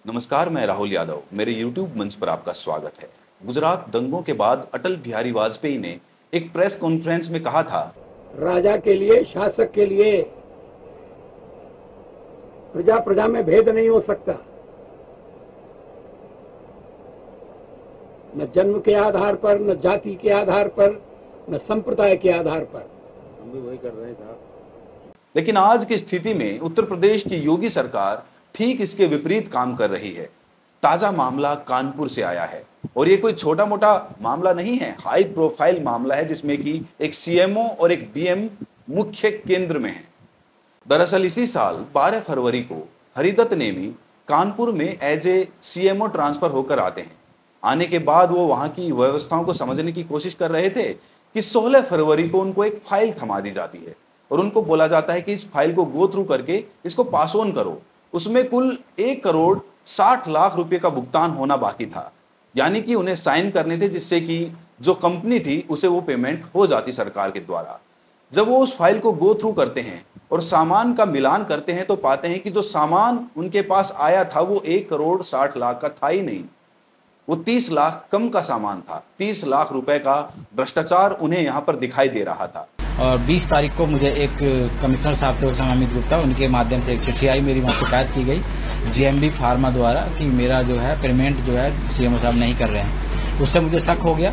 नमस्कार, मैं राहुल यादव। मेरे YouTube मंच पर आपका स्वागत है। गुजरात दंगों के बाद अटल बिहारी वाजपेयी ने एक प्रेस कॉन्फ्रेंस में कहा था, राजा के लिए, शासक के लिए प्रजा प्रजा में भेद नहीं हो सकता। न जन्म के आधार पर, न जाति के आधार पर, न संप्रदाय के आधार पर। हम भी वही कर रहे हैं साहब। लेकिन आज की स्थिति में उत्तर प्रदेश की योगी सरकार ठीक इसके विपरीत काम कर रही है। ताजा मामला कानपुर से आया है और ये कोई छोटा मोटा मामला नहीं है, हाई प्रोफाइल मामला है जिसमें कि एक सीएमओ और एक डीएम मुख्य केंद्र में है। दरअसल इसी साल 12 फरवरी को हरिदत्त नेमी कानपुर में एज ए सीएमओ ट्रांसफर होकर आते हैं। आने के बाद वो वहां की व्यवस्थाओं को समझने की कोशिश कर रहे थे कि 16 फरवरी को उनको एक फाइल थमा दी जाती है और उनको बोला जाता है कि इस फाइल को गो थ्रू करके इसको पास ऑन करो। उसमें कुल 1 करोड़ 60 लाख रुपए का भुगतान होना बाकी था, यानी कि उन्हें साइन करने थे जिससे कि जो कंपनी थी उसे वो पेमेंट हो जाती सरकार के द्वारा। जब वो उस फाइल को गो थ्रू करते हैं और सामान का मिलान करते हैं तो पाते हैं कि जो सामान उनके पास आया था वो 1 करोड़ 60 लाख का था ही नहीं, वो 30 लाख कम का सामान था। 30 लाख रुपए का भ्रष्टाचार उन्हें यहाँ पर दिखाई दे रहा था। और 20 तारीख को मुझे एक कमिश्नर साहब थे उस समय अमित गुप्ता, उनके माध्यम से एक चिट्ठी आई, मेरी वहाँ शिकायत की गई जीएमबी फार्मा द्वारा कि मेरा जो है पेमेंट जो है सीएमओ साहब नहीं कर रहे हैं। उससे मुझे शक हो गया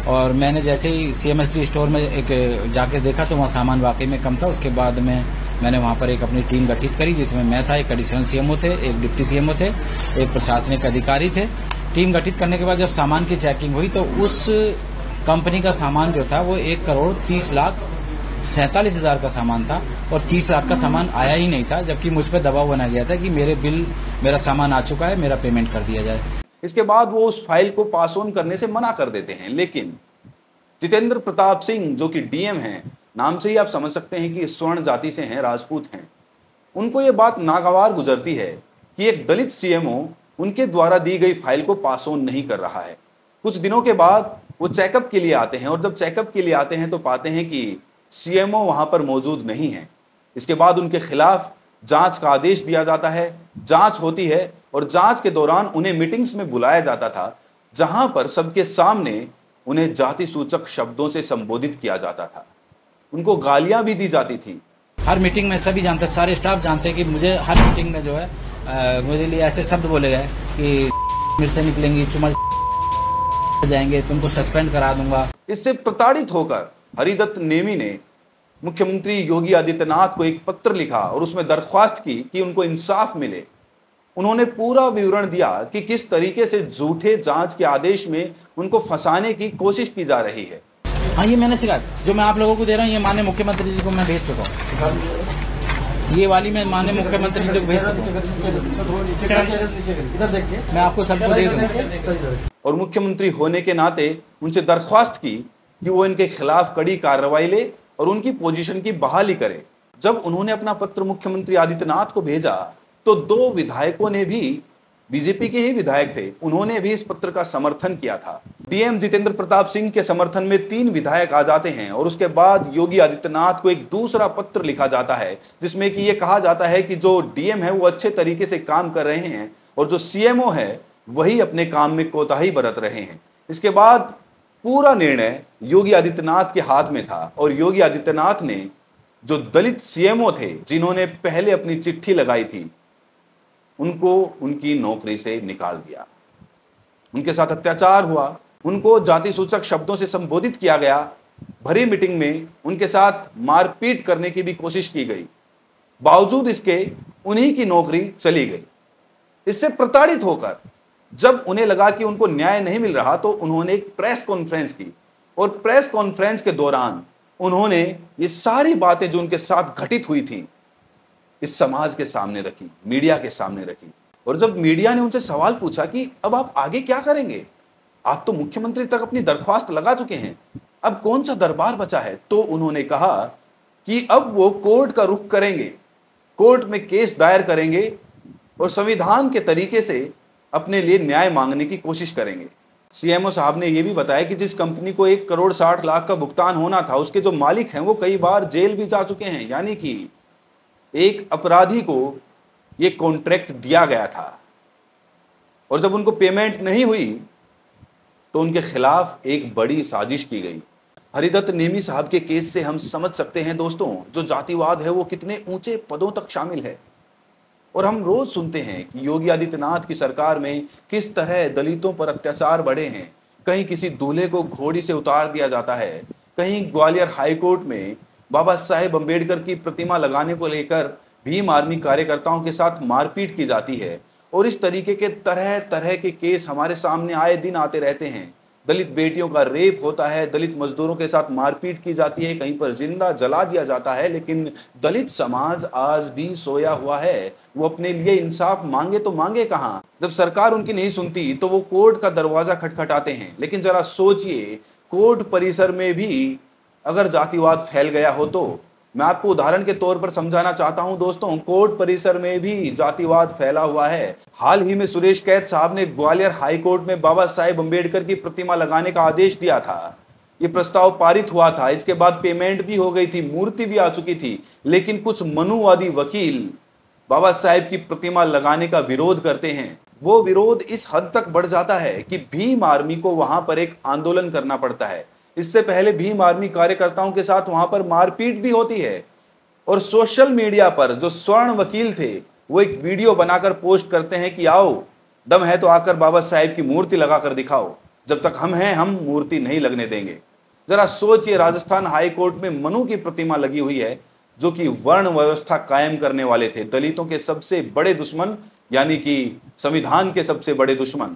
और मैंने जैसे ही सीएमएसडी स्टोर में एक जाके देखा तो वहाँ सामान वाकई में कम था। उसके बाद में मैंने वहाँ पर एक अपनी टीम गठित करी जिसमें मैं था, एक एडिशनल सीएमओ थे, एक डिप्टी सीएमओ थे, एक प्रशासनिक अधिकारी थे। टीम गठित करने के बाद जब सामान की चेकिंग हुई तो उस कंपनी का सामान जो था वो 1 करोड़ 30 लाख 47 हजार का सामान था और 30 लाख का सामान आया ही नहीं था, जबकि मुझ पर दबाव बनाया गया था कि मेरा सामान आ चुका है, मेरा पेमेंट कर दिया जाए। इसके बाद वो उस फाइल को पास ऑन करने से मना कर देते हैं। लेकिन जितेंद्र प्रताप सिंह जो कि डीएम हैं, नाम से ही आप समझ सकते हैं कि स्वर्ण जाति से हैं, राजपूत हैं, उनको ये बात नागवार गुजरती है कि एक दलित सीएमओ उनके द्वारा दी गई फाइल को पास ऑन नहीं कर रहा है। कुछ दिनों के बाद वो चेकअप के लिए आते हैं और जब चेकअप के लिए आते हैं तो पाते हैं कि सीएमओ वहां पर मौजूद नहीं है। इसके बाद उनके खिलाफ जांच का आदेश दिया जाता है। जांच होती है और जांच के दौरान उन्हें मीटिंग्स में बुलाया जाता था जहां पर सबके सामने उन्हें जाति सूचक शब्दों से संबोधित किया जाता था। उनको गालियां भी दी जाती थी। हर मीटिंग में सभी जानते, सारे स्टाफ जानते हैं कि मुझे हर मीटिंग में जो है मेरे लिए ऐसे शब्द बोले गए कि मिर्चें निकलेंगी, चुमर जाएंगे, तुमको सस्पेंड करा दूंगा। इससे प्रताड़ित होकर हरिदत्त नेमी ने मुख्यमंत्री योगी आदित्यनाथ को एक पत्र लिखा और उसमें दरख्वास्त की कि उनको इंसाफ मिले। उन्होंने पूरा विवरण दिया कि किस तरीके से झूठे जांच के आदेश में उनको फंसाने की कोशिश की जा रही है। हाँ, ये मैंने शिकायत जो मैं आप लोगों को दे रहा हूँ, ये माननीय मुख्यमंत्री जी को मैं भेज चुका हूँ। ये वाली मैं माननीय मुख्यमंत्री जी को भेज चुका हूँ, इधर देखिए, मैं आपको सबको दे दूँ। और मुख्यमंत्री होने के नाते उनसे दरख्वास्त की कि वो इनके खिलाफ कड़ी कार्रवाई ले और उनकी पोजीशन की बहाली करे। जब उन्होंने अपना पत्र मुख्यमंत्री आदित्यनाथ को भेजा तो 2 विधायकों ने भी, बीजेपी के ही विधायक थे, उन्होंने भी इस पत्र का समर्थन किया था। डीएम जितेंद्र प्रताप सिंह के समर्थन में 3 विधायक आ जाते हैं और उसके बाद योगी आदित्यनाथ को एक दूसरा पत्र लिखा जाता है जिसमें कि ये कहा जाता है कि जो डीएम है वो अच्छे तरीके से काम कर रहे हैं और जो सीएमओ है वही अपने काम में कोताही बरत रहे हैं। इसके बाद पूरा निर्णय योगी आदित्यनाथ के हाथ में था और योगी आदित्यनाथ ने जो दलित सीएमओ थे जिन्होंने पहले अपनी चिट्ठी लगाई थी उनको उनकी नौकरी से निकाल दिया। उनके साथ अत्याचार हुआ, उनको जाति सूचक शब्दों से संबोधित किया गया। भरी मीटिंग में उनके साथ मारपीट करने की भी कोशिश की गई। बावजूद इसके उन्हीं की नौकरी चली गई। इससे प्रताड़ित होकर जब उन्हें लगा कि उनको न्याय नहीं मिल रहा तो उन्होंने एक प्रेस कॉन्फ्रेंस की और प्रेस कॉन्फ्रेंस के दौरान उन्होंने ये सारी बातें जो उनके साथ घटित हुई थी इस समाज के सामने रखी, मीडिया के सामने रखी। और जब मीडिया ने उनसे सवाल पूछा कि अब आप आगे क्या करेंगे, आप तो मुख्यमंत्री तक अपनी दरख्वास्त लगा चुके हैं, अब कौन सा दरबार बचा है, तो उन्होंने कहा कि अब वो कोर्ट का रुख करेंगे, कोर्ट में केस दायर करेंगे और संविधान के तरीके से अपने लिए न्याय मांगने की कोशिश करेंगे। सीएमओ साहब ने यह भी बताया कि जिस कंपनी को 1 करोड़ 60 लाख का भुगतान होना था उसके जो मालिक हैं वो कई बार जेल भी जा चुके हैं, यानी कि एक अपराधी को यह कॉन्ट्रैक्ट दिया गया था और जब उनको पेमेंट नहीं हुई तो उनके खिलाफ एक बड़ी साजिश की गई। हरिदत्त नेमी साहब के केस से हम समझ सकते हैं दोस्तों, जो जातिवाद है वो कितने ऊंचे पदों तक शामिल है। और हम रोज सुनते हैं कि योगी आदित्यनाथ की सरकार में किस तरह दलितों पर अत्याचार बढ़े हैं। कहीं किसी दूल्हे को घोड़ी से उतार दिया जाता है, कहीं ग्वालियर हाईकोर्ट में बाबा साहेब अम्बेडकर की प्रतिमा लगाने को लेकर भीम आर्मी कार्यकर्ताओं के साथ मारपीट की जाती है। और इस तरीके के तरह तरह के केस हमारे सामने आए दिन आते रहते हैं। दलित बेटियों का रेप होता है, दलित मजदूरों के साथ मारपीट की जाती है, कहीं पर जिंदा जला दिया जाता है। लेकिन दलित समाज आज भी सोया हुआ है। वो अपने लिए इंसाफ मांगे तो मांगे कहां? जब सरकार उनकी नहीं सुनती तो वो कोर्ट का दरवाजा खटखटाते हैं। लेकिन जरा सोचिए, कोर्ट परिसर में भी अगर जातिवाद फैल गया हो तो मैं आपको उदाहरण के तौर पर समझाना चाहता हूं दोस्तों, कोर्ट परिसर में भी जातिवाद फैला हुआ है। हाल ही में सुरेश कैत साहब ने ग्वालियर हाई कोर्ट में बाबा साहेब अम्बेडकर की प्रतिमा लगाने का आदेश दिया था। ये प्रस्ताव पारित हुआ था, इसके बाद पेमेंट भी हो गई थी, मूर्ति भी आ चुकी थी। लेकिन कुछ मनुवादी वकील बाबा साहेब की प्रतिमा लगाने का विरोध करते हैं। वो विरोध इस हद तक बढ़ जाता है कि भीम आर्मी को वहां पर एक आंदोलन करना पड़ता है। इससे पहले भीम आर्मी कार्यकर्ताओं के साथ वहां पर मारपीट भी होती है। और सोशल मीडिया पर जो स्वर्ण वकील थे वो एक वीडियो बनाकर पोस्ट करते हैं कि आओ, दम है तो आकर बाबा साहेब की मूर्ति लगाकर दिखाओ, जब तक हम हैं हम मूर्ति नहीं लगने देंगे। जरा सोचिए, राजस्थान हाई कोर्ट में मनु की प्रतिमा लगी हुई है, जो कि वर्ण व्यवस्था कायम करने वाले थे, दलितों के सबसे बड़े दुश्मन, यानी कि संविधान के सबसे बड़े दुश्मन।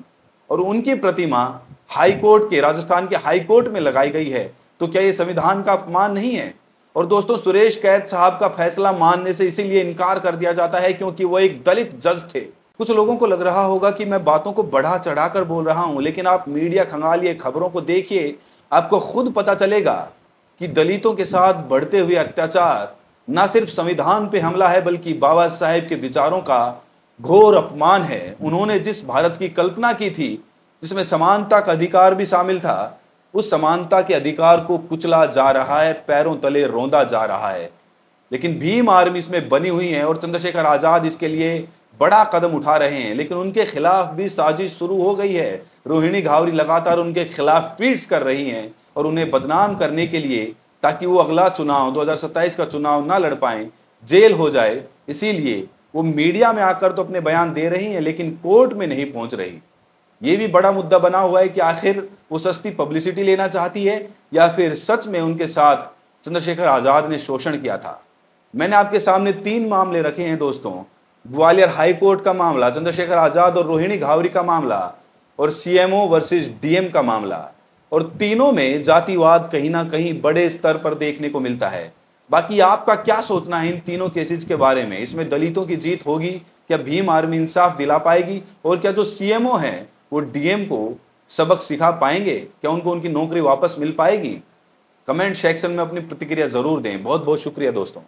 और उनकी प्रतिमा हाई कोर्ट के, राजस्थान के हाई कोर्ट में लगाई गई है। तो क्या ये संविधान का अपमान नहीं है? और दोस्तों, सुरेश कैत साहब का फैसला मानने से इसीलिए इनकार कर दिया जाता है क्योंकि वो एक दलित जज थे। कुछ लोगों को लग रहा होगा कि मैं बातों को बढ़ा चढ़ाकर बोल रहा हूं, लेकिन आप मीडिया खंगालिए, खबरों को देखिए, आपको खुद पता चलेगा कि दलितों के साथ बढ़ते हुए अत्याचार न सिर्फ संविधान पे हमला है, बल्कि बाबा साहेब के विचारों का घोर अपमान है। उन्होंने जिस भारत की कल्पना की थी, जिसमें समानता का अधिकार भी शामिल था, उस समानता के अधिकार को कुचला जा रहा है, पैरों तले रौंदा जा रहा है। लेकिन भीम आर्मी इसमें बनी हुई है और चंद्रशेखर आजाद इसके लिए बड़ा कदम उठा रहे हैं। लेकिन उनके खिलाफ भी साजिश शुरू हो गई है। रोहिणी घावरी लगातार उनके खिलाफ ट्वीट्स कर रही हैं और उन्हें बदनाम करने के लिए, ताकि वो अगला चुनाव 2027 का चुनाव ना लड़ पाएं, जेल हो जाए, इसीलिए वो मीडिया में आकर तो अपने बयान दे रही हैं, लेकिन कोर्ट में नहीं पहुंच रही। ये भी बड़ा मुद्दा बना हुआ है कि आखिर वो सस्ती पब्लिसिटी लेना चाहती है या फिर सच में उनके साथ चंद्रशेखर आजाद ने शोषण किया था। मैंने आपके सामने 3 मामले रखे हैं दोस्तों, ग्वालियर हाई कोर्ट का मामला, चंद्रशेखर आजाद और रोहिणी घावरी का मामला, और सीएमओ वर्सेस डीएम का मामला। और तीनों में जातिवाद कहीं ना कहीं बड़े स्तर पर देखने को मिलता है। बाकी आपका क्या सोचना है इन तीनों केसेस के बारे में? इसमें दलितों की जीत होगी? क्या भीम आर्मी इंसाफ दिला पाएगी? और क्या जो सीएमओ हैं वो डीएम को सबक सिखा पाएंगे? क्या उनको उनकी नौकरी वापस मिल पाएगी? कमेंट सेक्शन में अपनी प्रतिक्रिया जरूर दें। बहुत बहुत शुक्रिया दोस्तों।